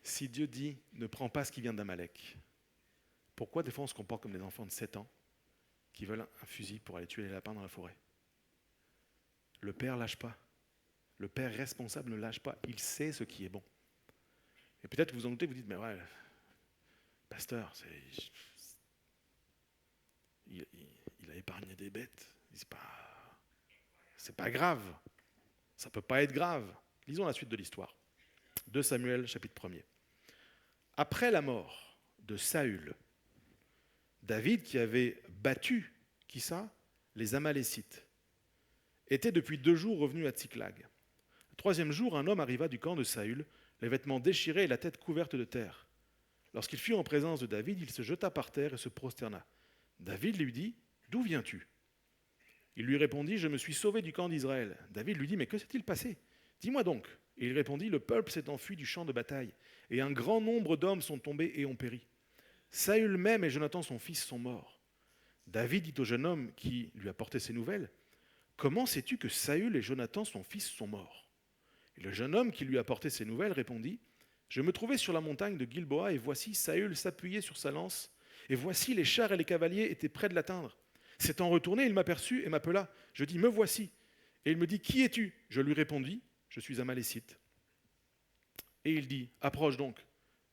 A: si Dieu dit ne prends pas ce qui vient d'Amalek, pourquoi des fois on se comporte comme des enfants de 7 ans qui veulent un fusil pour aller tuer les lapins dans la forêt? Le Père ne lâche pas. Le Père responsable ne lâche pas. Il sait ce qui est bon. Et peut-être vous en doutez, vous dites, mais ouais, pasteur, il a épargné des bêtes. C'est pas grave. Ça ne peut pas être grave. Lisons la suite de l'histoire. 2 Samuel, chapitre 1er. Après la mort de Saül, David, qui avait battu, qui ça? Les Amalécites, était depuis 2 jours revenu à Tsiklag. Le 3e jour, un homme arriva du camp de Saül, les vêtements déchirés et la tête couverte de terre. Lorsqu'il fut en présence de David, il se jeta par terre et se prosterna. David lui dit, « D'où viens-tu » Il lui répondit, « Je me suis sauvé du camp d'Israël. » David lui dit, « Mais que s'est-il passé? Dis-moi donc. » Et il répondit, « Le peuple s'est enfui du champ de bataille, et un grand nombre d'hommes sont tombés et ont péri. Saül même et Jonathan son fils sont morts. » David dit au jeune homme qui lui apportait ces nouvelles, « Comment sais-tu que Saül et Jonathan son fils sont morts ?» Et le jeune homme qui lui apportait ces nouvelles répondit, « Je me trouvais sur la montagne de Gilboa, et voici Saül s'appuyait sur sa lance, et voici les chars et les cavaliers étaient près de l'atteindre. S'étant retourné, il m'aperçut et m'appela. Je dis, me voici. Et il me dit, qui es-tu? Je lui répondis, je suis Amalécite. Et il dit, approche donc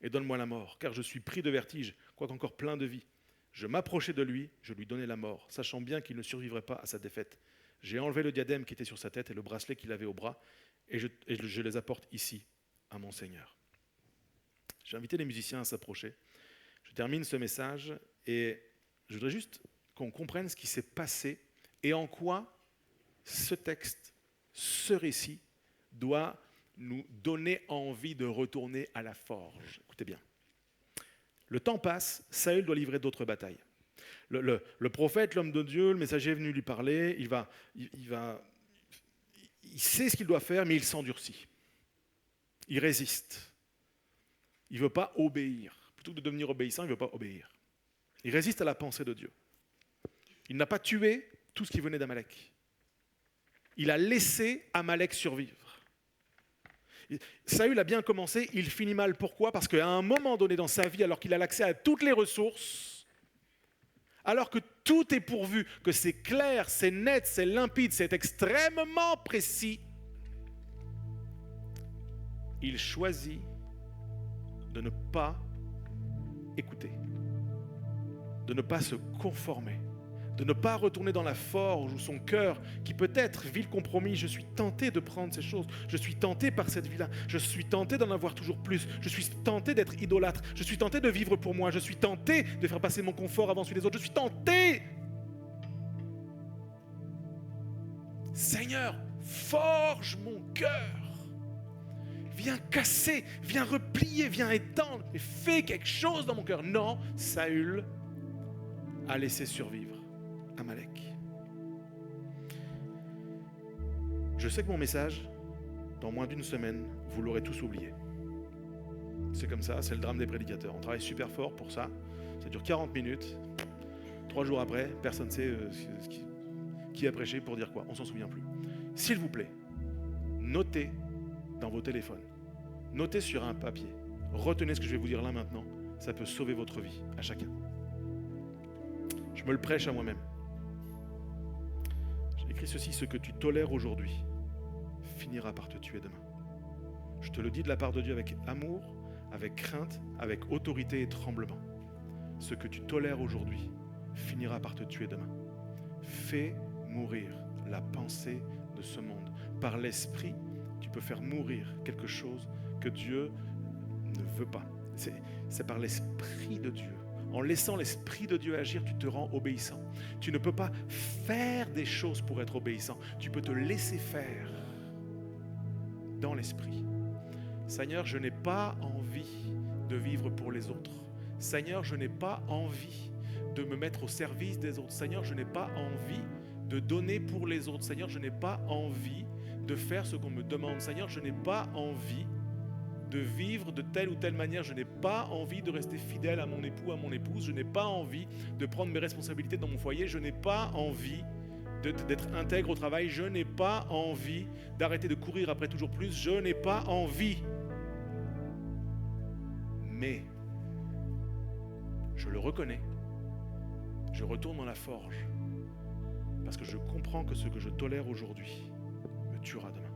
A: et donne-moi la mort, car je suis pris de vertige, quoique encore plein de vie. Je m'approchai de lui, je lui donnai la mort, sachant bien qu'il ne survivrait pas à sa défaite. J'ai enlevé le diadème qui était sur sa tête et le bracelet qu'il avait au bras, et je les apporte ici, à mon Seigneur. » J'ai invité les musiciens à s'approcher. Je termine ce message et je voudrais juste qu'on comprenne ce qui s'est passé et en quoi ce texte, ce récit, doit nous donner envie de retourner à la forge. Écoutez bien. Le temps passe, Saül doit livrer d'autres batailles. Le prophète, l'homme de Dieu, le messager est venu lui parler, il sait ce qu'il doit faire, mais il s'endurcit. Il résiste. Il ne veut pas obéir. Plutôt que de devenir obéissant, il ne veut pas obéir. Il résiste à la pensée de Dieu. Il n'a pas tué tout ce qui venait d'Amalek. Il a laissé Amalek survivre. Saül a bien commencé, il finit mal. Pourquoi ? Parce qu'à un moment donné dans sa vie, alors qu'il a l'accès à toutes les ressources, alors que tout est pourvu, que c'est clair, c'est net, c'est limpide, c'est extrêmement précis, il choisit de ne pas écouter, de ne pas se conformer, de ne pas retourner dans la forge où son cœur, qui peut-être vit le compromis, je suis tenté de prendre ces choses, je suis tenté par cette vie-là, je suis tenté d'en avoir toujours plus, je suis tenté d'être idolâtre, je suis tenté de vivre pour moi, je suis tenté de faire passer mon confort avant celui des autres, je suis tenté. Seigneur, forge mon cœur. Viens casser, viens replier, viens étendre, et fais quelque chose dans mon cœur. Non, Saül a laissé survivre Amalek. Je sais que mon message, dans moins d'une semaine, vous l'aurez tous oublié. C'est comme ça, c'est le drame des prédicateurs. On travaille super fort pour ça. Ça dure 40 minutes. 3 jours après, personne ne sait qui a prêché pour dire quoi. On ne s'en souvient plus. S'il vous plaît, notez dans vos téléphones. Notez sur un papier. Retenez ce que je vais vous dire là maintenant. Ça peut sauver votre vie, à chacun. Je me le prêche à moi-même. J'ai écrit ceci: ce que tu tolères aujourd'hui finira par te tuer demain. Je te le dis de la part de Dieu avec amour, avec crainte, avec autorité et tremblement. Ce que tu tolères aujourd'hui finira par te tuer demain. Fais mourir la pensée de ce monde. Par l'esprit, tu peux faire mourir quelque chose que Dieu ne veut pas. C'est par l'esprit de Dieu. En laissant l'esprit de Dieu agir, tu te rends obéissant. Tu ne peux pas faire des choses pour être obéissant. Tu peux te laisser faire dans l'esprit. Seigneur, je n'ai pas envie de vivre pour les autres. Seigneur, je n'ai pas envie de me mettre au service des autres. Seigneur, je n'ai pas envie de donner pour les autres. Seigneur, je n'ai pas envie de faire ce qu'on me demande. Seigneur, je n'ai pas envie de vivre de telle ou telle manière. Je n'ai pas envie de rester fidèle à mon époux, à mon épouse. Je n'ai pas envie de prendre mes responsabilités dans mon foyer. Je n'ai pas envie d'être intègre au travail. Je n'ai pas envie d'arrêter de courir après toujours plus. Je n'ai pas envie. Mais je le reconnais. Je retourne dans la forge parce que je comprends que ce que je tolère aujourd'hui me tuera demain.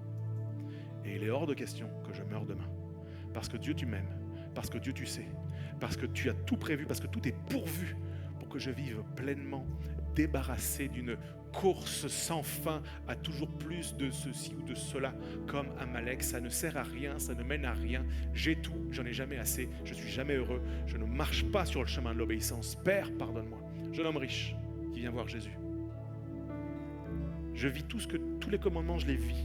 A: Et il est hors de question que je meure demain. Parce que Dieu, tu m'aimes. Parce que Dieu, tu sais. Parce que tu as tout prévu. Parce que tout est pourvu pour que je vive pleinement, débarrassé d'une course sans fin à toujours plus de ceci ou de cela. Comme Amalek, ça ne sert à rien, ça ne mène à rien. J'ai tout, j'en ai jamais assez. Je ne suis jamais heureux. Je ne marche pas sur le chemin de l'obéissance. Père, pardonne-moi. Jeune homme riche qui vient voir Jésus. Je vis tous les commandements, je les vis.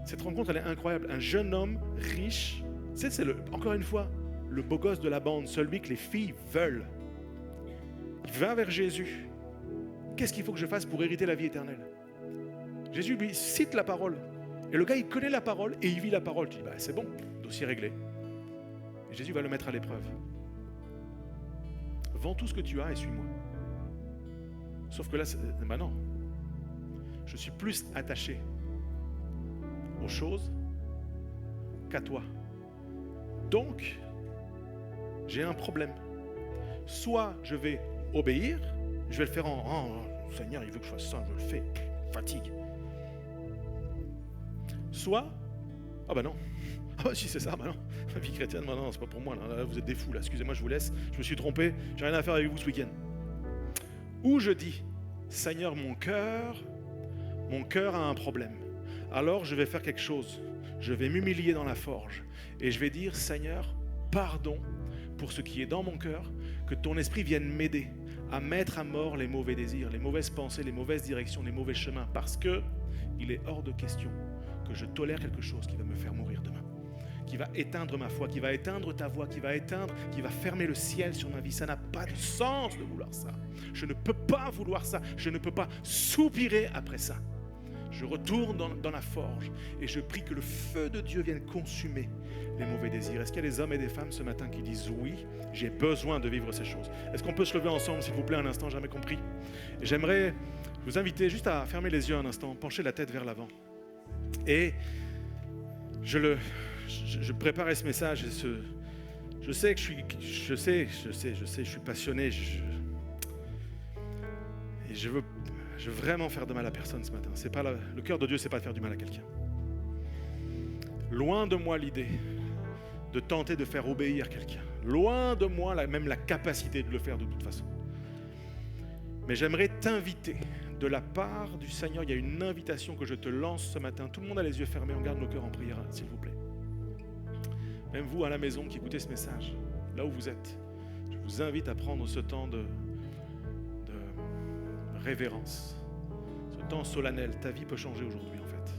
A: Cette rencontre, elle est incroyable. Un jeune homme riche, c'est encore une fois, le beau gosse de la bande, celui que les filles veulent. Il va vers Jésus. Qu'est-ce qu'il faut que je fasse pour hériter la vie éternelle? Jésus lui cite la parole. Et le gars, il connaît la parole et il vit la parole. Tu dis, c'est bon, dossier réglé. Et Jésus va le mettre à l'épreuve. Vends tout ce que tu as et suis-moi. Sauf que là, non. Je suis plus attaché aux choses qu'à toi. Donc, j'ai un problème. Soit je vais obéir, je vais le faire Seigneur, il veut que je fasse ça, je le fais, fatigue. Soit Ah bah non. Ah si c'est ça, bah non. La vie chrétienne, bah non, c'est pas pour moi. Là, vous êtes des fous là. Excusez-moi, je vous laisse. Je me suis trompé. J'ai rien à faire avec vous ce week-end. Ou je dis, Seigneur, mon cœur a un problème. Alors je vais faire quelque chose. Je vais m'humilier dans la forge. Et je vais dire, Seigneur, pardon pour ce qui est dans mon cœur. Que ton esprit vienne m'aider à mettre à mort les mauvais désirs, les mauvaises pensées, les mauvaises directions, les mauvais chemins. Parce que il est hors de question que je tolère quelque chose qui va me faire mourir demain, qui va éteindre ma foi, qui va éteindre ta voix, qui va fermer le ciel sur ma vie. Ça n'a pas de sens de vouloir ça. Je ne peux pas vouloir ça. Je ne peux pas soupirer après ça. Je retourne dans la forge et je prie que le feu de Dieu vienne consumer les mauvais désirs. Est-ce qu'il y a des hommes et des femmes ce matin qui disent oui, j'ai besoin de vivre ces choses? Est-ce qu'on peut se lever ensemble, s'il vous plaît, un instant, jamais compris? Et j'aimerais vous inviter juste à fermer les yeux un instant, pencher la tête vers l'avant. Et je préparais ce message et je sais que je suis passionné. Et je veux vraiment faire de mal à personne ce matin. C'est pas le cœur de Dieu, c'est pas de faire du mal à quelqu'un. Loin de moi l'idée de tenter de faire obéir quelqu'un. Loin de moi même la capacité de le faire de toute façon. Mais j'aimerais t'inviter de la part du Seigneur. Il y a une invitation que je te lance ce matin. Tout le monde a les yeux fermés, on garde nos cœurs en prière, s'il vous plaît. Même vous à la maison qui écoutez ce message, là où vous êtes, je vous invite à prendre ce temps de révérence, ce temps solennel. Ta vie peut changer aujourd'hui en fait.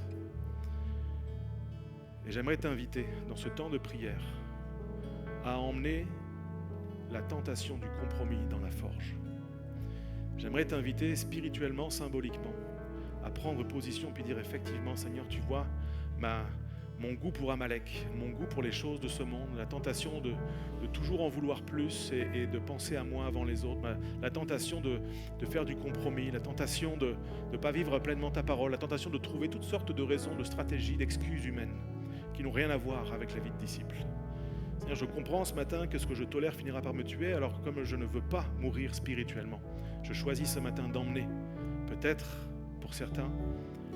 A: Et j'aimerais t'inviter dans ce temps de prière à emmener la tentation du compromis dans la forge. J'aimerais t'inviter spirituellement, symboliquement, à prendre position puis dire effectivement, Seigneur, tu vois mon goût pour Amalek, mon goût pour les choses de ce monde, la tentation de toujours en vouloir plus et de penser à moi avant les autres, la tentation de faire du compromis, la tentation de ne pas vivre pleinement ta parole, la tentation de trouver toutes sortes de raisons, de stratégies, d'excuses humaines qui n'ont rien à voir avec la vie de disciple. Seigneur, je comprends ce matin que ce que je tolère finira par me tuer, alors comme je ne veux pas mourir spirituellement, je choisis ce matin d'emmener, peut-être pour certains,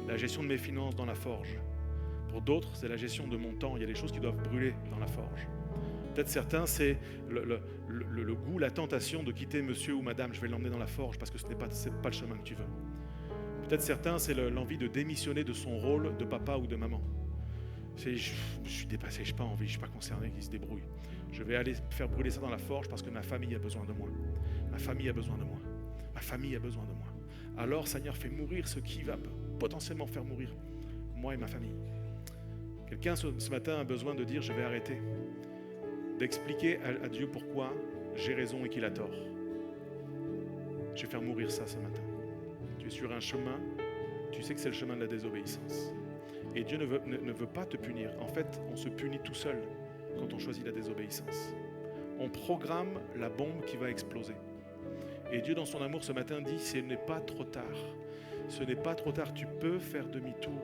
A: la gestion de mes finances dans la forge. Pour d'autres, c'est la gestion de mon temps. Il y a des choses qui doivent brûler dans la forge. Peut-être certains, c'est le goût, la tentation de quitter monsieur ou madame. Je vais l'emmener dans la forge parce que ce n'est pas le chemin que tu veux. Peut-être certains, c'est l'envie de démissionner de son rôle de papa ou de maman. Je suis dépassé, je n'ai pas envie, je ne suis pas concerné, qu'ils se débrouillent. Je vais aller faire brûler ça dans la forge parce que ma famille a besoin de moi. Ma famille a besoin de moi. Ma famille a besoin de moi. Alors, Seigneur, fais mourir ce qui va potentiellement faire mourir moi et ma famille. Quelqu'un ce matin a besoin de dire, je vais arrêter, d'expliquer à Dieu pourquoi j'ai raison et qu'il a tort. Je vais faire mourir ça ce matin. Tu es sur un chemin, tu sais que c'est le chemin de la désobéissance. Et Dieu ne veut pas te punir. En fait, on se punit tout seul quand on choisit la désobéissance. On programme la bombe qui va exploser. Et Dieu, dans son amour, ce matin, dit, ce n'est pas trop tard. Ce n'est pas trop tard, tu peux faire demi-tour.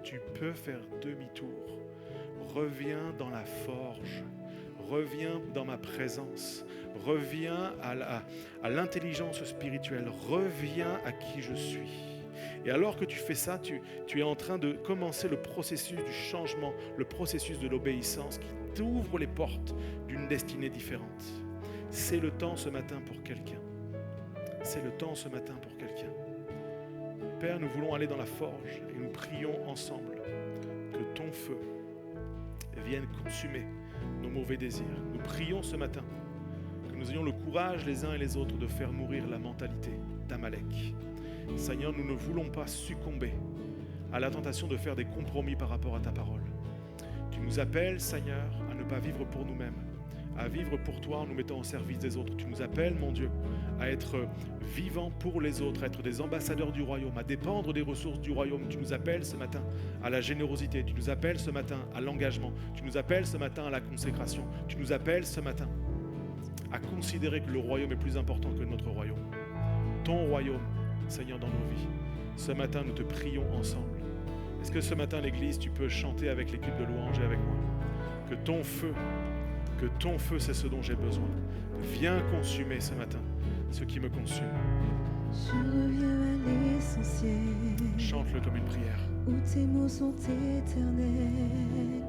A: Tu peux faire demi-tour. Reviens dans la forge. Reviens dans ma présence. Reviens à l'intelligence spirituelle. Reviens à qui je suis. Et alors que tu fais ça, tu es en train de commencer le processus du changement, le processus de l'obéissance qui t'ouvre les portes d'une destinée différente. C'est le temps ce matin pour quelqu'un. C'est le temps ce matin pour quelqu'un. Père, nous voulons aller dans la forge et nous prions ensemble que ton feu vienne consumer nos mauvais désirs. Nous prions ce matin que nous ayons le courage les uns et les autres de faire mourir la mentalité d'Amalek. Seigneur, nous ne voulons pas succomber à la tentation de faire des compromis par rapport à ta parole. Tu nous appelles, Seigneur, à ne pas vivre pour nous-mêmes, à vivre pour toi en nous mettant au service des autres. Tu nous appelles, mon Dieu, à être vivants pour les autres, à être des ambassadeurs du royaume, à dépendre des ressources du royaume. Tu nous appelles ce matin à la générosité. Tu nous appelles ce matin à l'engagement. Tu nous appelles ce matin à la consécration. Tu nous appelles ce matin à considérer que le royaume est plus important que notre royaume. Ton royaume, Seigneur, dans nos vies. Ce matin, nous te prions ensemble. Est-ce que ce matin, l'Église, tu peux chanter avec l'équipe de louange et avec moi? Que ton feu, c'est ce dont j'ai besoin. Viens consumer ce matin ce qui me consume.
B: Je reviens à l'essentiel.
A: Chante-le comme une prière.
B: où tes mots sont éternels.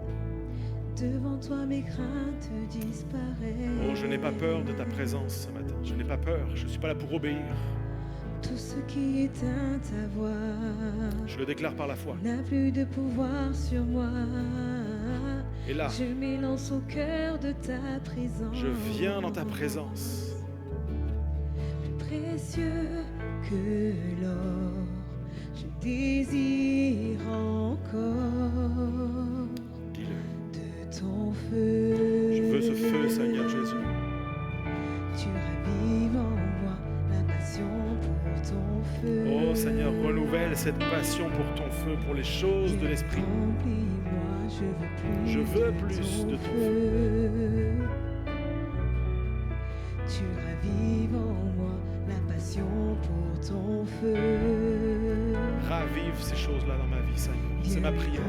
B: Devant toi mes craintes disparaissent.
A: Oh, je n'ai pas peur de ta présence ce matin. Je n'ai pas peur. Je ne suis pas là pour obéir.
B: Tout ce qui éteint ta voix,
A: Je le déclare par la foi.
B: n'a plus de pouvoir sur moi.
A: Et là,
B: Je m'élance au cœur de ta présence.
A: je viens dans ta présence.
B: Plus précieux que l'or, je désire encore
A: Dis-le.
B: de ton feu.
A: Je veux ce feu, Seigneur Jésus.
B: Tu ravives en moi la passion pour ton feu.
A: Oh Seigneur, renouvelle cette passion pour ton feu, pour les choses de l'esprit.
B: Remplis-moi, je veux plus
A: de ton
B: feu. Tu ravives en moi la passion pour ton feu.
A: Ravive ces choses-là dans ma vie, Seigneur. C'est ma prière.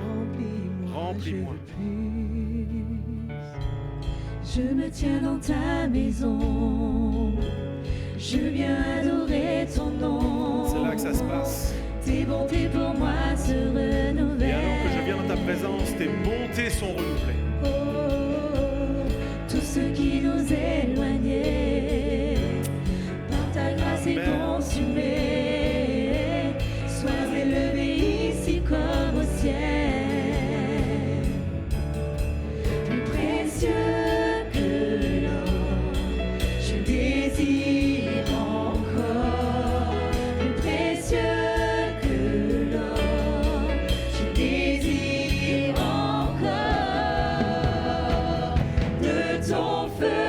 A: Remplis-moi.
B: Je me tiens dans ta maison. Je viens adorer ton nom.
A: C'est là que ça se passe.
B: Tes bontés pour moi se renouvellent.
A: Et alors que je viens dans ta présence, tes bontés sont renouvelées.
B: Oh, tout ce qui nous éloignait, par ta grâce est consumé. Sois élevé ici comme au ciel. Plus précieux que l'or, je désire encore. Plus précieux que l'or, je désire encore de ton feu.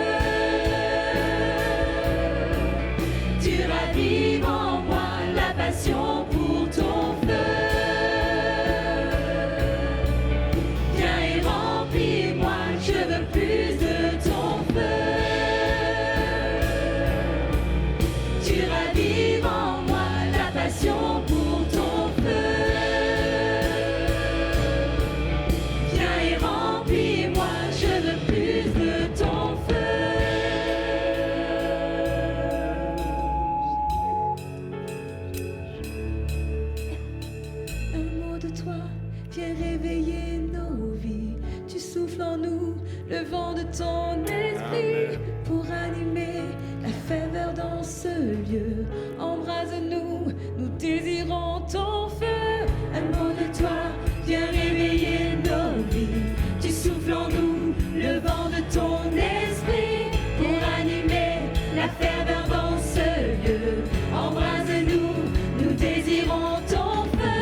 B: Tu ravives en moi la passion pour ton feu. Viens et remplis-moi, je veux plus de ton feu. Tu ravives en moi la passion pour ton feu. Viens et remplis-moi, je veux plus de ton feu. Un mot de toi vient réveiller nos vies. Tu souffles en nous le vent de ton esprit.
A: Amen.
B: Pour animer la ferveur dans ce lieu. Embrase-nous, nous désirons ton feu. Un mot de toi vient réveiller nos vies. Tu souffles en nous le vent de ton esprit. Pour animer la ferveur dans ce lieu. Embrase-nous, nous désirons ton feu.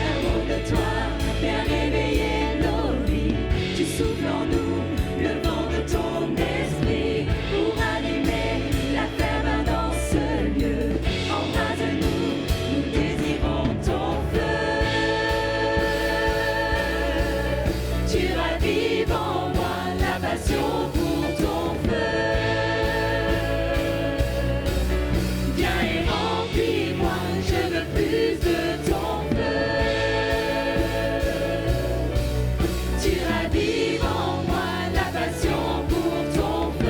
B: Un mot de toi vient réveiller nos vies. Tu souffles en nous le vent de ton esprit. Pour animer la ferveur dans ce lieu. Embrase-nous, nous désirons ton feu. Tu ravives en moi la passion pour ton feu. Viens et remplis-moi, je veux plus de ton feu. Tu ravives en moi la passion pour ton feu.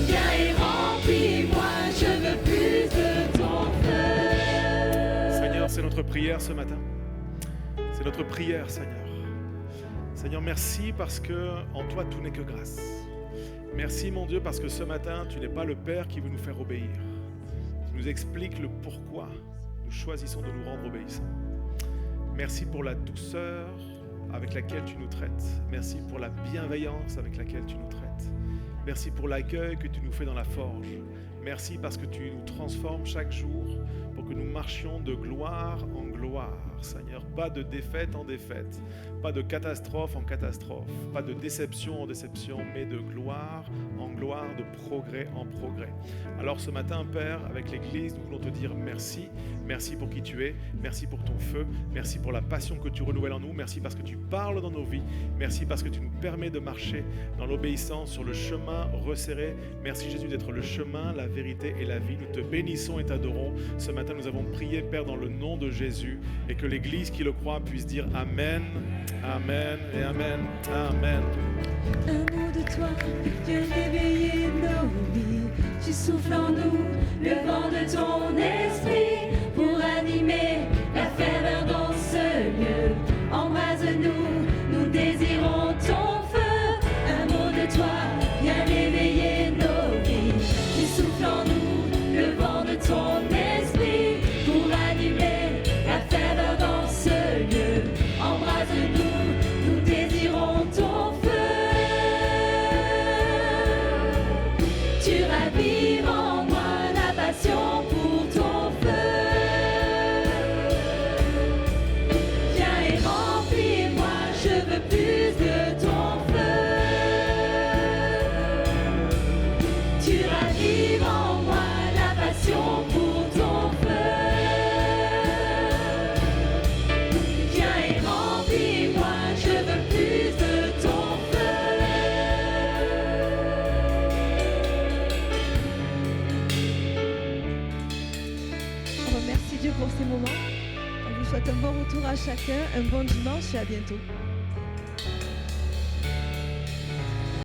B: Viens et remplis-moi, je veux plus de ton feu.
A: Seigneur, c'est notre prière ce matin. C'est notre prière, Seigneur. Seigneur, merci parce que en toi tout n'est que grâce. Merci mon Dieu parce que ce matin tu n'es pas le Père qui veut nous faire obéir. Tu nous expliques le pourquoi nous choisissons de nous rendre obéissants. Merci pour la douceur avec laquelle tu nous traites. Merci pour la bienveillance avec laquelle tu nous traites. Merci pour l'accueil que tu nous fais dans la forge. Merci parce que tu nous transformes chaque jour pour que nous marchions de gloire en gloire. Seigneur, pas de défaite en défaite, pas de catastrophe en catastrophe, pas de déception en déception, mais de gloire en gloire, de progrès en progrès. Alors ce matin, Père, avec l'Église, nous voulons te dire merci. Merci pour qui tu es, merci pour ton feu, merci pour la passion que tu renouvelles en nous, merci parce que tu parles dans nos vies, merci parce que tu nous permets de marcher dans l'obéissance sur le chemin resserré. Merci Jésus d'être le chemin, la vérité et la vie. Nous te bénissons et t'adorons. Ce matin, nous avons prié, Père, dans le nom de Jésus, et que l'Église qui le croit puisse dire Amen, Amen et Amen, Amen.
B: Un mot de toi vient réveiller nos vies. Tu souffles en nous le vent de ton esprit pour animer pour ces moments. On vous souhaite un bon retour à chacun, un bon dimanche et à bientôt.